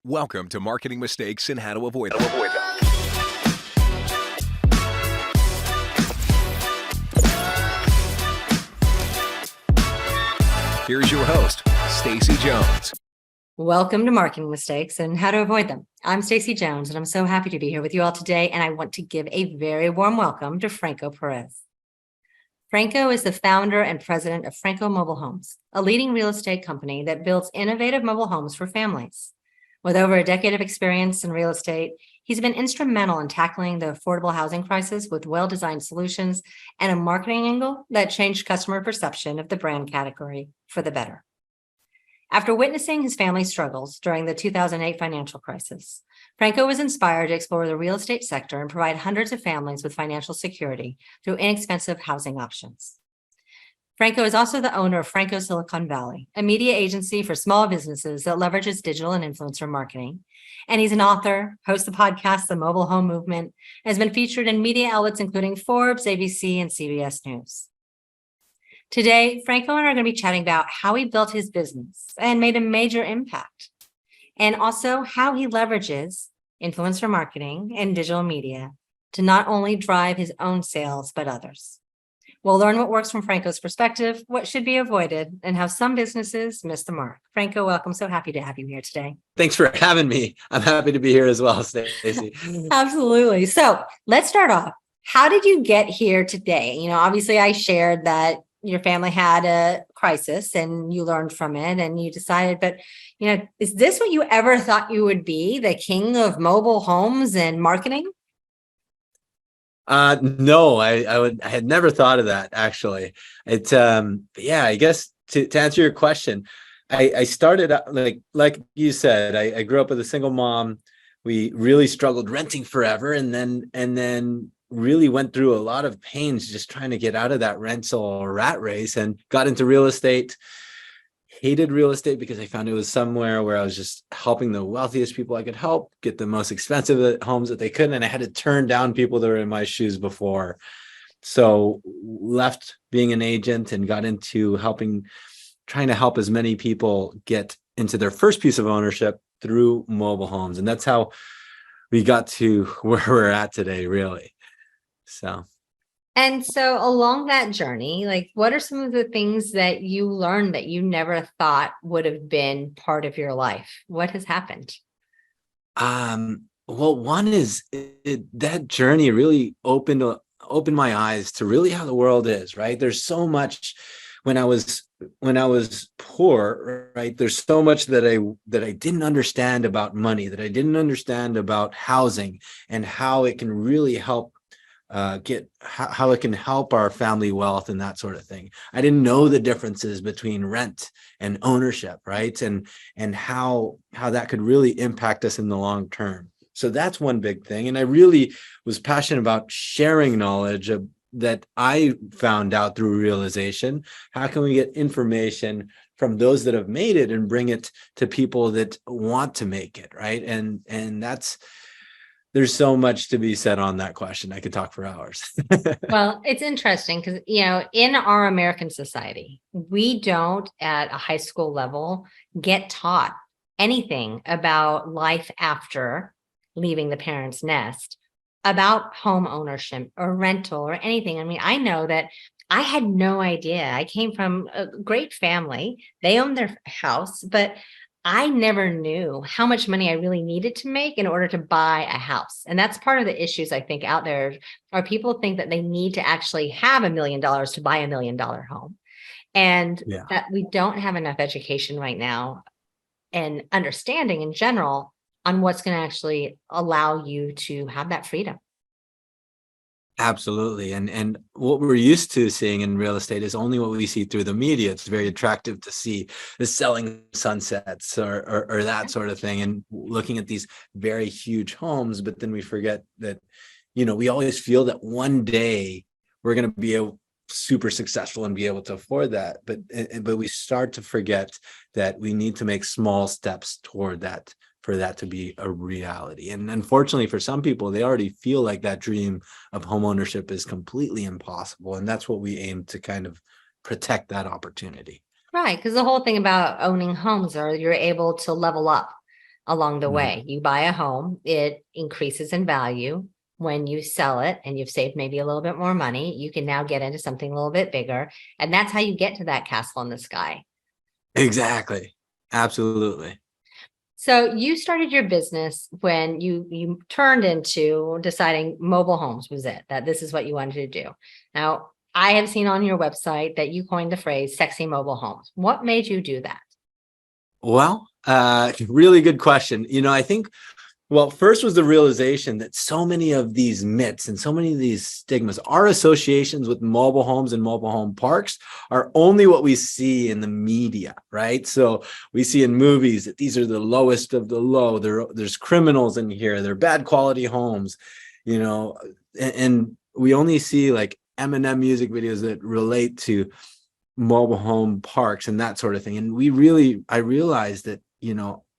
Welcome to Marketing Mistakes and How to Avoid Them. Here's your host, Stacy Jones. Welcome to Marketing Mistakes and How to Avoid Them. I'm Stacy Jones, and I'm so happy to be here with you all today, and I want to give a very warm welcome to Franco Perez. Franco is the founder and president of Franco Mobile Homes, a leading real estate company that builds innovative mobile homes for families. With over a decade of experience in real estate, he's been instrumental in tackling the affordable housing crisis with well-designed solutions and a marketing angle that changed customer perception of the brand category for the better. After witnessing his family's struggles during the 2008 financial crisis, Franco was inspired to explore the real estate sector and provide hundreds of families with financial security through inexpensive housing options. Franco is also the owner of Franco Silicon Valley, a media agency for small businesses that leverages digital and influencer marketing. And he's an author, hosts the podcast, The Mobile Home Movement, and has been featured in media outlets including Forbes, ABC, and CBS News. Today, Franco and I are going to be chatting about how he built his business and made a major impact, and also how he leverages influencer marketing and digital media to not only drive his own sales, but others. We'll learn what works from Franco's perspective, what should be avoided, and how some businesses miss the mark. Franco, welcome. So happy to have you here today. Thanks for having me. I'm happy to be here as well, Stacy. Absolutely. So let's start off. How did you get here today? Obviously I shared that your family had a crisis and you learned from it and you decided, but is this what you ever thought you would be, the king of mobile homes and marketing? No, I had never thought of that actually. I guess to answer your question, I started out like you said, I grew up with a single mom. We really struggled renting forever and then really went through a lot of pains just trying to get out of that rental rat race and got into real estate. Hated real estate because I found it was somewhere where I was just helping the wealthiest people I could help get the most expensive homes that they could. And I had to turn down people that were in my shoes before. So left being an agent and got into trying to help as many people get into their first piece of ownership through mobile homes. And that's how we got to where we're at today, really. And so along that journey, what are some of the things that you learned that you never thought would have been part of your life? What has happened? Well, one is that journey really opened my eyes to really how the world is, right? There's so much when I was poor, right? There's so much that I didn't understand about money, that I didn't understand about housing and how it can really help how it can help our family wealth and that sort of thing. I didn't know the differences between rent and ownership, right? And how that could really impact us in the long term. So that's one big thing. And I really was passionate about sharing knowledge that I found out through realization. How can we get information from those that have made it and bring it to people that want to make it, right? And there's so much to be said on that question. I could talk for hours. Well, it's interesting because, in our American society, we don't at a high school level get taught anything about life after leaving the parents' nest, about home ownership or rental or anything. I mean, I know that I had no idea. I came from a great family. They owned their house, but I never knew how much money I really needed to make in order to buy a house. And that's part of the issues I think out there are people think that they need to actually have $1 million to buy $1 million home. And that we don't have enough education right now and understanding in general on what's going to actually allow you to have that freedom. Absolutely. And what we're used to seeing in real estate is only what we see through the media. It's very attractive to see the selling sunsets or that sort of thing and looking at these very huge homes. But then we forget that, we always feel that one day we're going to be super successful and be able to afford that. But we start to forget that we need to make small steps toward that for that to be a reality. And unfortunately, for some people, they already feel like that dream of homeownership is completely impossible. And that's what we aim to kind of protect that opportunity. Right. Because the whole thing about owning homes are you're able to level up. along the Mhm. way. You buy a home, it increases in value. When you sell it and you've saved maybe a little bit more money, you can now get into something a little bit bigger. And that's how you get to that castle in the sky. Exactly. Absolutely. So you started your business when you turned into deciding mobile homes was it, that this is what you wanted to do. Now, I have seen on your website that you coined the phrase sexy mobile homes. What made you do that? Well, really good question. I think, well, first was the realization that so many of these myths and so many of these stigmas, our associations with mobile homes and mobile home parks are only what we see in the media, right? So we see in movies that these are the lowest of the low. There's criminals in here. They're bad quality homes, and we only see like Eminem music videos that relate to mobile home parks and that sort of thing. And I realized that,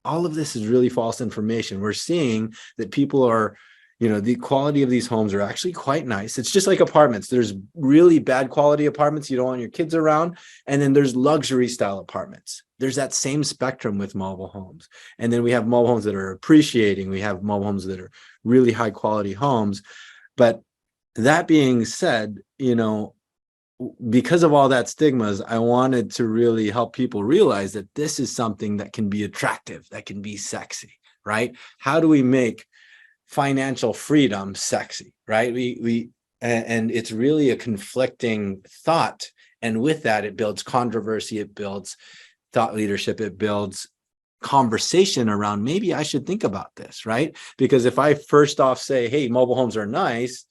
all of this is really false information. We're seeing that people are, the quality of these homes are actually quite nice. It's just like apartments. There's really bad quality apartments you don't want your kids around. And then there's luxury style apartments. There's that same spectrum with mobile homes. And then we have mobile homes that are appreciating. We have mobile homes that are really high quality homes. But that being said, because of all that stigmas, I wanted to really help people realize that this is something that can be attractive, that can be sexy, right? How do we make financial freedom sexy, right? And it's really a conflicting thought. And with that, it builds controversy, it builds thought leadership, it builds conversation around maybe I should think about this, right? Because if I first off say, hey, mobile homes are nice,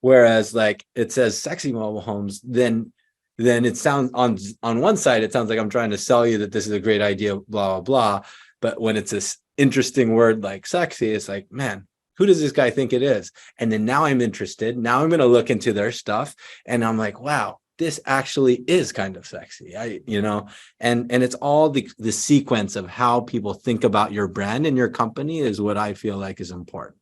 whereas like it says sexy mobile homes, then it sounds on one side, it sounds like I'm trying to sell you that this is a great idea, blah, blah, blah. But when it's this interesting word like sexy, it's like, man, who does this guy think it is? And then now I'm interested. Now I'm going to look into their stuff. And I'm like, wow, this actually is kind of sexy. And it's all the sequence of how people think about your brand and your company is what I feel like is important.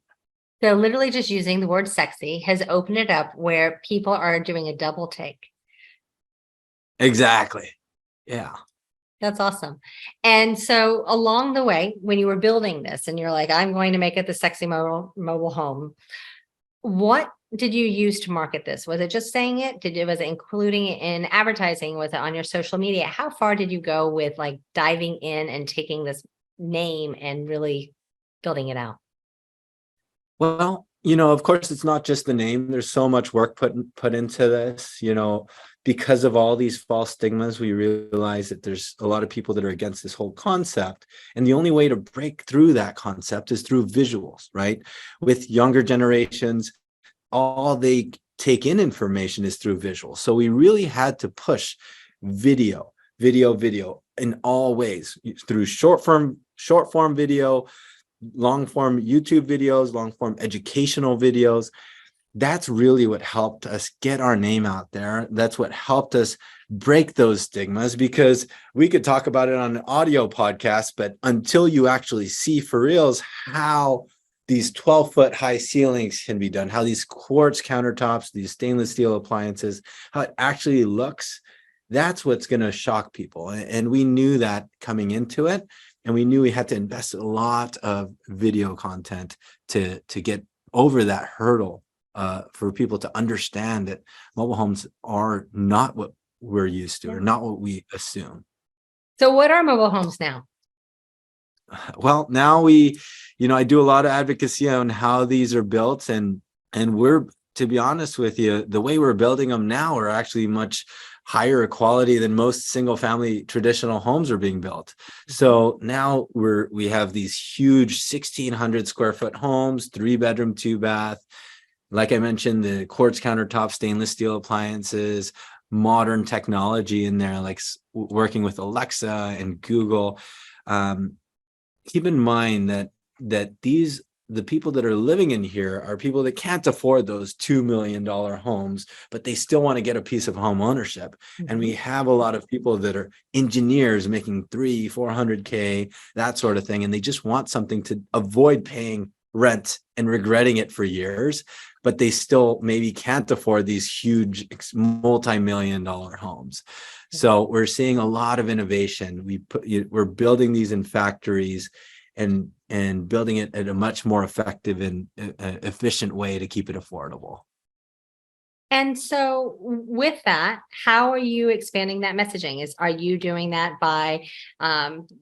So literally just using the word sexy has opened it up where people are doing a double take. Exactly. Yeah. That's awesome. And so along the way, when you were building this and you're like, I'm going to make it the sexy mobile home, what did you use to market this? Was it just saying it? Was it including it in advertising? Was it on your social media? How far did you go with like diving in and taking this name and really building it out? Well, of course, it's not just the name. There's so much work put into this, because of all these false stigmas. We realize that there's a lot of people that are against this whole concept. And the only way to break through that concept is through visuals, right? With younger generations, all they take in information is through visuals. So we really had to push video in all ways, through short form video, long form YouTube videos, long form educational videos. That's really what helped us get our name out there. That's what helped us break those stigmas, because we could talk about it on an audio podcast, but until you actually see for reals how these 12-foot high ceilings can be done, how these quartz countertops, these stainless steel appliances, how it actually looks, that's what's going to shock people. And we knew that coming into it. And we knew we had to invest a lot of video content to get over that hurdle, for people to understand that mobile homes are not what we're used to, or not what we assume. So what are mobile homes now? Well, now I do a lot of advocacy on how these are built, and we're, to be honest with you, the way we're building them now are actually much higher quality than most single family traditional homes are being built. So now we have these huge 1,600 square foot homes, 3-bedroom, 2-bath. Like I mentioned, the quartz countertop, stainless steel appliances, modern technology in there, like working with Alexa and Google. Keep in mind that the people that are living in here are people that can't afford those $2 million homes, but they still want to get a piece of home ownership. Mm-hmm. And we have a lot of people that are engineers making $300,000-400K, that sort of thing. And they just want something to avoid paying rent and regretting it for years, but they still maybe can't afford these huge multi-million-dollar homes. So we're seeing a lot of innovation. We're building these in factories, and building it in a much more effective and efficient way to keep it affordable. And so with that, how are you expanding that messaging? Are you doing that by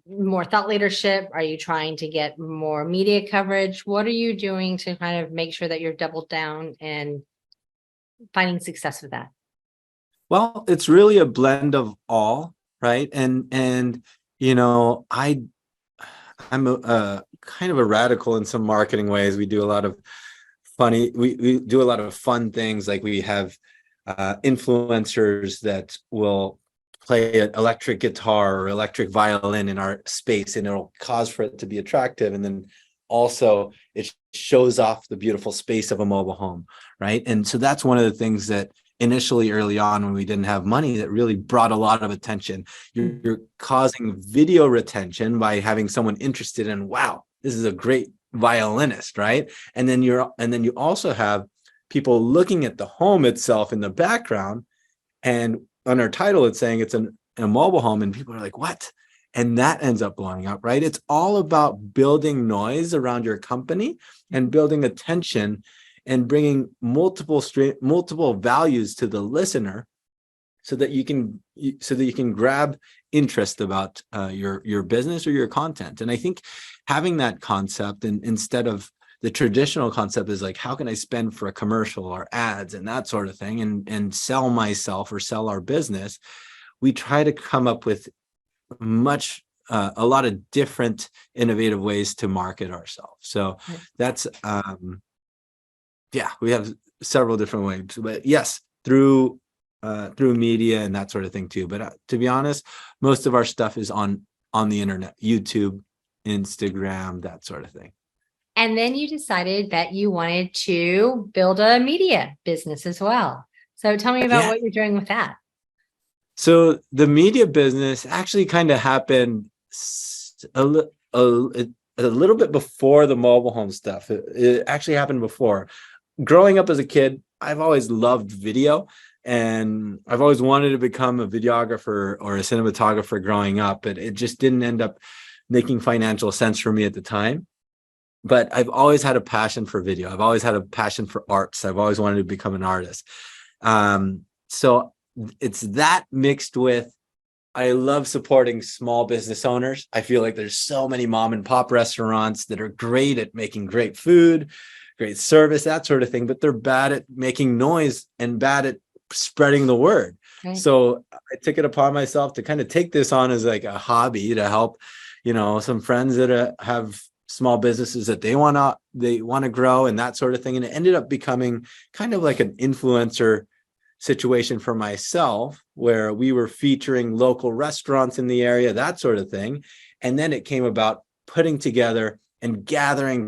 more thought leadership? Are you trying to get more media coverage? What are you doing to kind of make sure that you're doubled down and finding success with that? Well, it's really a blend of all, right? And you know, I'm a kind of a radical in some marketing ways. We do a lot of we do a lot of fun things, like we have influencers that will play an electric guitar or electric violin in our space, and it'll cause for it to be attractive. And then also it shows off the beautiful space of a mobile home, right? And so that's one of the things that initially early on, when we didn't have money, that really brought a lot of attention. You're causing video retention by having someone interested in, wow, this is a great violinist, right? And then you also have people looking at the home itself in the background, and on our title it's saying it's a mobile home, and people are like, what? And that ends up blowing up, right? It's all about building noise around your company and building attention and bringing multiple values to the listener, so that you can grab interest about your business or your content. And I think having that concept, and instead of the traditional concept is like, how can I spend for a commercial or ads and that sort of thing, and sell myself or sell our business, we try to come up with a lot of different innovative ways to market ourselves. So that's we have several different ways, but yes, through media and that sort of thing too. But to be honest, most of our stuff is on the internet, YouTube, Instagram, that sort of thing. And then you decided that you wanted to build a media business as well. So tell me about what you're doing with that. So the media business actually kind of happened a little bit before the mobile home stuff. It actually happened before. Growing up as a kid, I've always loved video, and I've always wanted to become a videographer or a cinematographer growing up, but it just didn't end up making financial sense for me at the time. But I've always had a passion for video. I've always had a passion for arts. I've always wanted to become an artist. So it's that mixed with, I love supporting small business owners. I feel like there's so many mom and pop restaurants that are great at making great food, great service, that sort of thing, but they're bad at making noise and bad at spreading the word. Right. So I took it upon myself to kind of take this on as like a hobby to help, some friends that have small businesses that they want to grow and that sort of thing. And it ended up becoming kind of like an influencer situation for myself, where we were featuring local restaurants in the area, that sort of thing. And then it came about putting together and gathering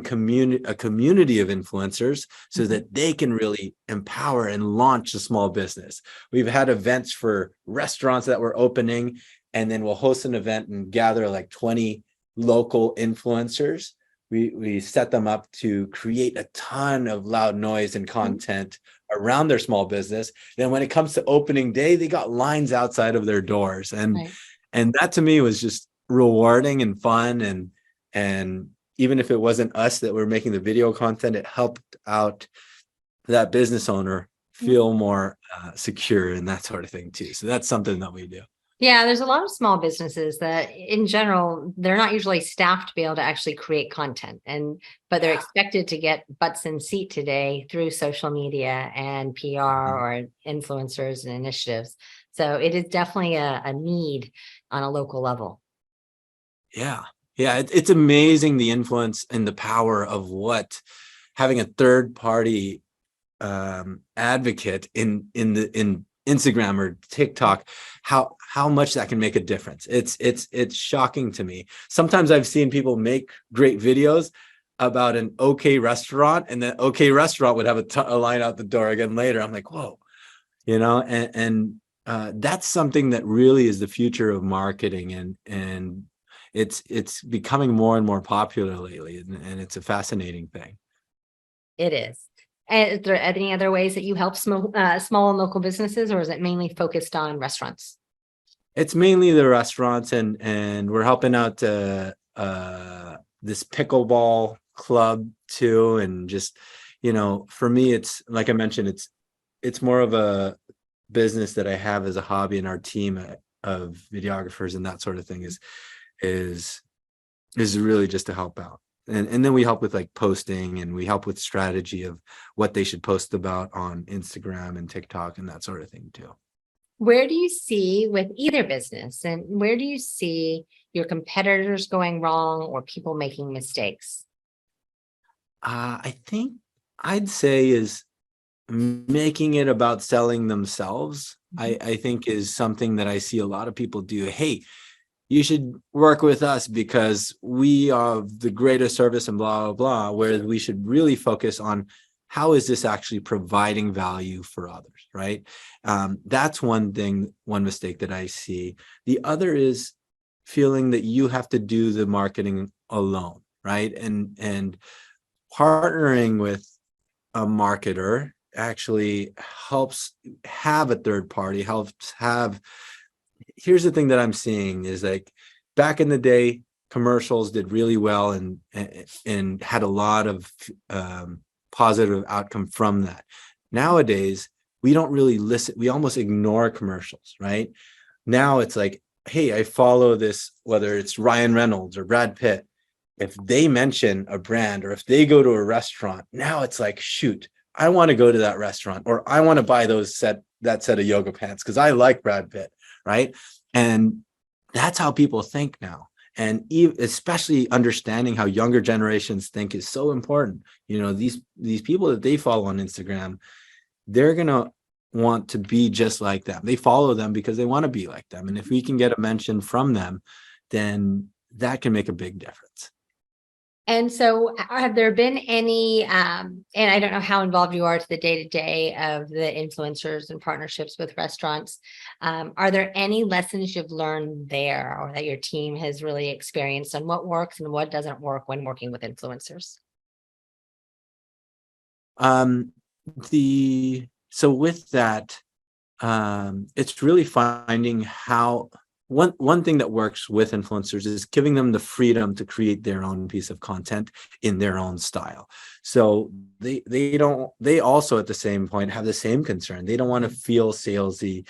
a community of influencers so that they can really empower and launch a small business. We've had events for restaurants that were opening, and then we'll host an event and gather like 20 local influencers. We set them up to create a ton of loud noise and content around their small business. Then when it comes to opening day, they got lines outside of their doors. And that to me was just rewarding and fun. And even if it wasn't us that were making the video content, it helped out that business owner feel more secure and that sort of thing too. So that's something that we do. Yeah, there's a lot of small businesses that in general, they're not usually staffed to be able to actually create content, but they're expected to get butts in seat today through social media and PR or influencers and initiatives. So it is definitely a need on a local level. Yeah. Yeah. It's amazing the influence and the power of what having a third party advocate in Instagram or TikTok, how much that can make a difference. It's shocking to me. Sometimes I've seen people make great videos about an okay restaurant, and that okay restaurant would have a line out the door again later. I'm like, whoa, and that's something that really is the future of marketing, and it's becoming more and more popular lately, and it's a fascinating thing. It is. And is there any other ways that you help small and local businesses, or is it mainly focused on restaurants? It's mainly the restaurants, and we're helping out this pickleball club too. And just, for me, it's like I mentioned, it's more of a business that I have as a hobby, and our team of videographers and that sort of thing is really just to help out. And then we help with like posting, and we help with strategy of what they should post about on Instagram and TikTok and that sort of thing too. Where do you see with either business, and where do you see your competitors going wrong or people making mistakes? I think I'd say is making it about selling themselves. I think is something that I see a lot of people do. Hey, you should work with us because we are the greatest service and blah, blah, blah, whereas we should really focus on how is this actually providing value for others, right? That's one mistake that I see. The other is feeling that you have to do the marketing alone, right? And partnering with a marketer actually helps have a third party, helps have. Here's the thing that I'm seeing is like back in the day, commercials did really well and had a lot of positive outcome from that. Nowadays, we don't really listen. We almost ignore commercials, right? Now it's like, hey, I follow this, whether it's Ryan Reynolds or Brad Pitt. If they mention a brand or if they go to a restaurant, now it's like, shoot, I want to go to that restaurant, or I want to buy that set of yoga pants because I like Brad Pitt, right? And that's how people think now. And especially understanding how younger generations think is so important. These people that they follow on Instagram, they're going to want to be just like them. They follow them because they want to be like them. And if we can get a mention from them, then that can make a big difference. And so have there been any, and I don't know how involved you are to the day-to-day of the influencers and partnerships with restaurants. Are there any lessons you've learned there or that your team has really experienced on what works and what doesn't work when working with influencers? So with that, it's really finding how one thing that works with influencers is giving them the freedom to create their own piece of content in their own style. So they also at the same point have the same concern. They don't want to feel salesy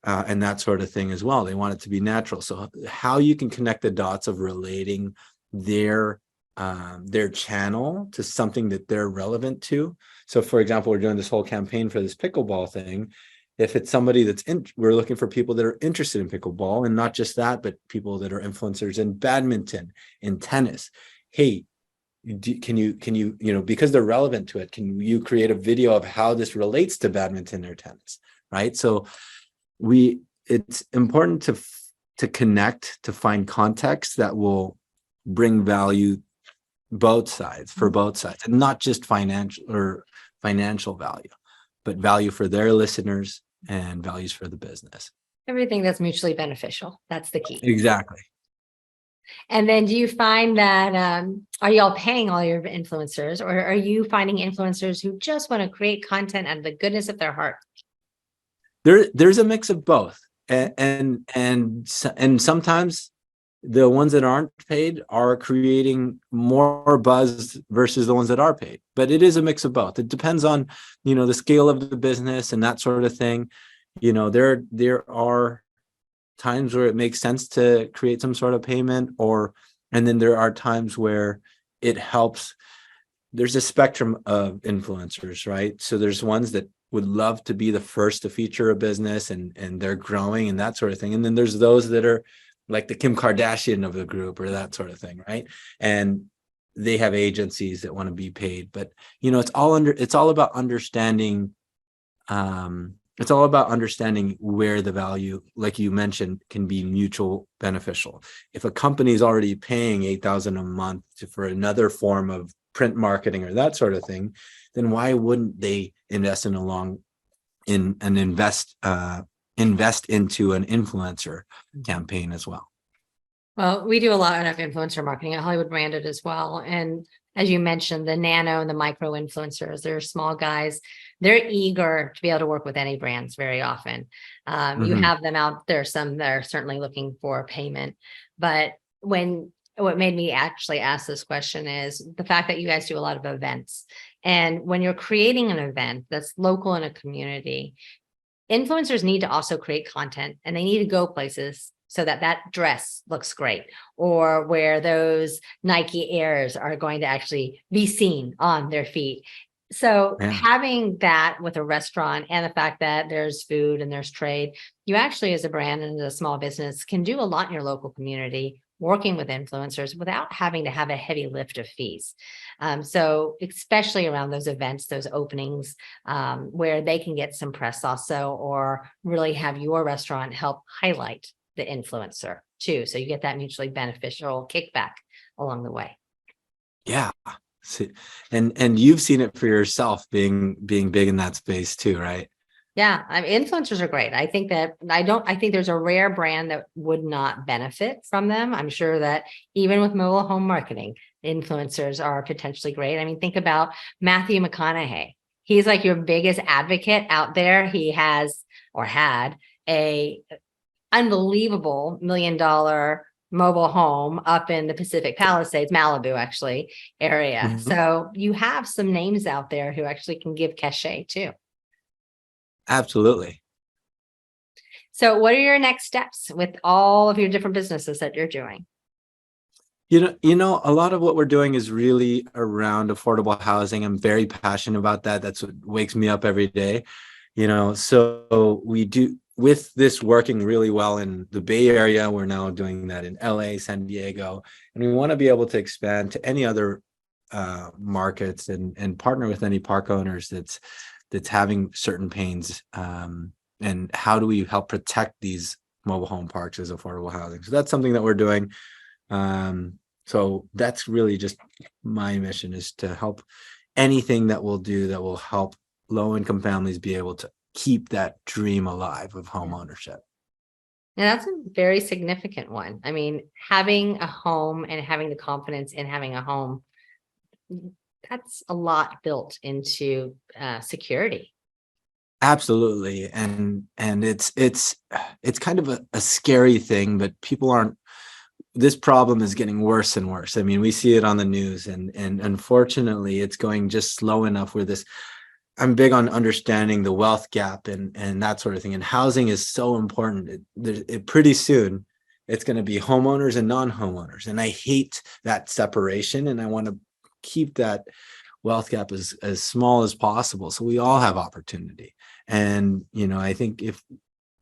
and that sort of thing as well. They want it to be natural. So how you can connect the dots of relating their channel to something that they're relevant to. So for example, we're doing this whole campaign for this pickleball thing. If it's somebody we're looking for people that are interested in pickleball, and not just that, but people that are influencers in badminton, in tennis. Hey, can you, because they're relevant to it, can you create a video of how this relates to badminton or tennis, right? So it's important to connect, to find context that will bring value both sides, and not just financial value, but value for their listeners and values for the business. Everything that's mutually beneficial. That's the key. Exactly. And then do you find that, are y'all paying all your influencers, or are you finding influencers who just want to create content out of the goodness of their heart? There's a mix of both. And sometimes the ones that aren't paid are creating more buzz versus the ones that are paid. But it is a mix of both. It depends on, the scale of the business and that sort of thing. There are times where it makes sense to create some sort of payment, and then there are times where it helps. There's a spectrum of influencers, right? So there's ones that would love to be the first to feature a business and they're growing and that sort of thing. And then there's those that are like the Kim Kardashian of the group or that sort of thing, right? And they have agencies that want to be paid. But it's all about understanding. It's all about understanding where the value, like you mentioned, can be mutual beneficial. If a company is already paying $8,000 a month for another form of print marketing or that sort of thing, then why wouldn't they invest into an influencer campaign as well? Well, we do a lot of influencer marketing at Hollywood Branded as well. And as you mentioned, the nano and the micro influencers, they're small guys. They're eager to be able to work with any brands very often. You have them out there, some that are certainly looking for payment. But when what made me actually ask this question is the fact that you guys do a lot of events. And when you're creating an event that's local in a community, influencers need to also create content, and they need to go places so that that dress looks great, or where those Nike Airs are going to actually be seen on their feet. So Yeah. having that with a restaurant and the fact that there's food and there's trade, you actually as a brand and as a small business can do a lot in your local community, working with influencers without having to have a heavy lift of fees. So especially around those events, those openings, where they can get some press also, or really have your restaurant help highlight the influencer too. So you get that mutually beneficial kickback along the way. Yeah. And you've seen it for yourself being big in that space too, right? Yeah, I mean, influencers are great. I think there's a rare brand that would not benefit from them. I'm sure that even with mobile home marketing, influencers are potentially great. I mean, think about Matthew McConaughey. He's like your biggest advocate out there. He has or had a unbelievable $1 million mobile home up in the Pacific Palisades, Malibu, actually, area. Mhm. So you have some names out there who actually can give cachet too. Absolutely. So what are your next steps with all of your different businesses that you're doing? You know, a lot of what we're doing is really around affordable housing. I'm very passionate about that. That's what wakes me up every day. So we do, with this working really well in the Bay Area, we're now doing that in LA, San Diego, and we want to be able to expand to any other markets and partner with any park owners that's having certain pains. And how do we help protect these mobile home parks as affordable housing? So that's something that we're doing. So that's really just my mission, is to help anything that we'll do that will help low-income families be able to keep that dream alive of home ownership. Now, that's a very significant one. I mean, having a home and having the confidence in having a home, that's a lot built into security. Absolutely. And it's kind of a scary thing, but people aren't, this problem is getting worse and worse. I mean, we see it on the news, and unfortunately it's going just slow enough where this, I'm big on understanding the wealth gap and that sort of thing. And housing is so important. It pretty soon it's going to be homeowners and non-homeowners. And I hate that separation, and I want to keep that wealth gap as small as possible, so we all have opportunity. And I think if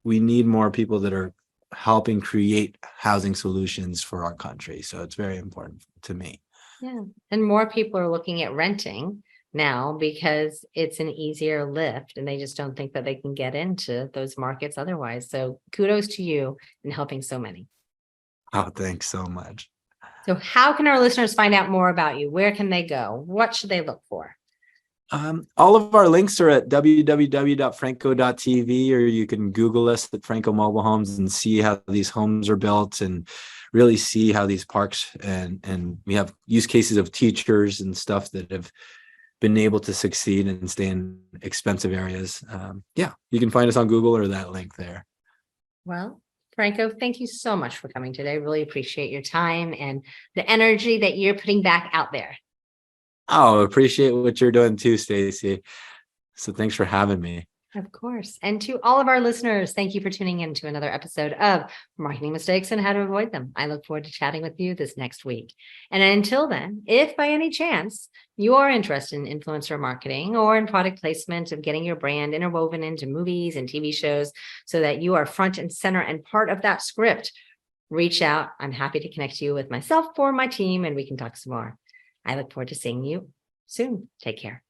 we need more people that are helping create housing solutions for our country, so it's very important to me. Yeah, and more people are looking at renting now because it's an easier lift, and they just don't think that they can get into those markets otherwise. So kudos to you in helping so many. Oh, thanks so much. So how can our listeners find out more about you? Where can they go? What should they look for? All of our links are at www.franco.tv, or you can Google us at Franco Mobile Homes and see how these homes are built, and really see how these parks, and we have use cases of teachers and stuff that have been able to succeed and stay in expensive areas. Yeah, you can find us on Google or that link there. Well, Franco, thank you so much for coming today. Really appreciate your time and the energy that you're putting back out there. Oh, appreciate what you're doing too, Stacy. So thanks for having me. Of course. And to all of our listeners, thank you for tuning in to another episode of Marketing Mistakes and How to Avoid Them. I look forward to chatting with you this next week. And until then, if by any chance you are interested in influencer marketing or in product placement, of getting your brand interwoven into movies and TV shows so that you are front and center and part of that script, reach out. I'm happy to connect you with myself or my team, and we can talk some more. I look forward to seeing you soon. Take care.